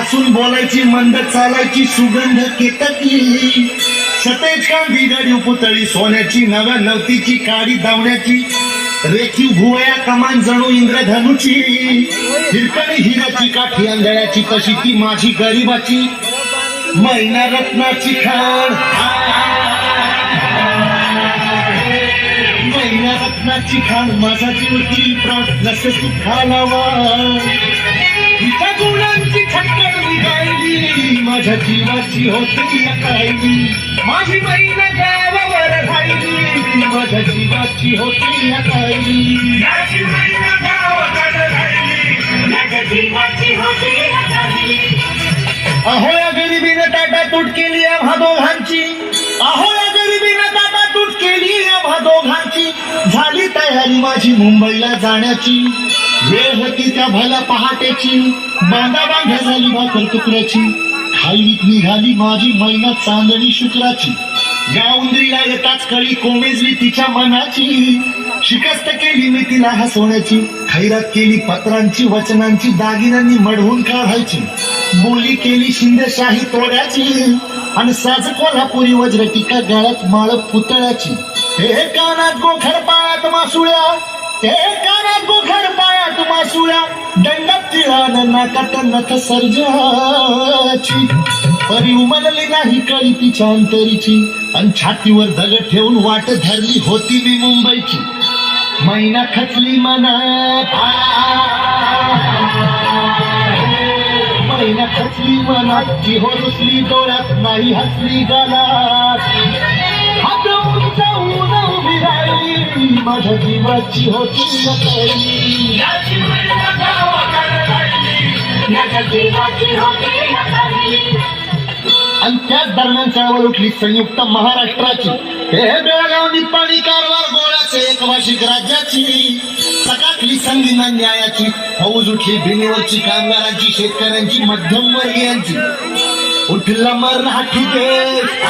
हसून बोलायची, मंद चालायची, सुगंध केतकी, सतेज कांदी गाडी पुतळी सोन्याची, नव्या नवतीची काडी धावण्याची, रेखीव भुवया कमान जणू इंद्रधनुची, हिरकणी हिऱ्याची काठी आंधळ्याची, तशी ती माझी गरीबाची मैना रत्नाची खाण, मैना रत्नाची खाण, माझा जीवती प्राण नसे तू खालावा, तिच्या गुणांची छक्कर गायली, माझ्या जीवाची होती कायली, माझी मैना गावावर राहिली, माझ्या जीवाची होती कायली, माझी मैना गावावर राहिली, माझ्या जीवाची होती कायली. अहो या गरिबीनं ताटातूट केली आम्हा दोघांची, अहो या गरिबीनं ताटातूट केली आम्हा दोघांची, झाली तयारी माझी मुंबईला जाण्याची, वेळ होती त्या भल्या पहाटेची, बांधा बांधा झाली भाकर तुकड्याची, खाईत निघाली माझी मैना चांदणी शुक्राची, या उंदरीला येताच कळी कोमेजली तिच्या मनाची, शिकस्त केली मी तिला हसवण्याची, खैरात केली पत्रांची वचनांची, दागिन्यांनी मढवून काढायची, बोली केली शिंदेशाही तोड्याची, आणि साज कोल्हापुरी वज्रटिका गळ्यात माळ पुतळ्याची, हे कानात गोखर पायात मासुळ्या, हे कानात गोखर पायात मासुळ्या, दंडात तिळान नाकात नथ सर्जाची, परी उमलली नाही कळी तिच्या अंतरीची, आणि छातीवर दगड ठेवून वाट धरली होती मी मुंबईची, मैना खचली मनात, मैना खचली मनात, ती हो रुसली डोळ्यात नाही हसली गालात, हात उंचावून उभी राहिली, माझ्या जीवाची होती कायली, याची मैना गावाकडे राहिली, माझ्या जीवाची होती कायली. आणि त्याच दरम्यान चळवळ उठली संयुक्त महाराष्ट्राची, हे बेळगाव निपाणी कारवार गोळ्याचे एकभाषिक राज्याची, सकाळली संधीना न्यायाची, फौज उठली भिनीवरची, कामगारांची, शेतकऱ्यांची, मध्यमवर्गीयांची, उठला मराठी देश.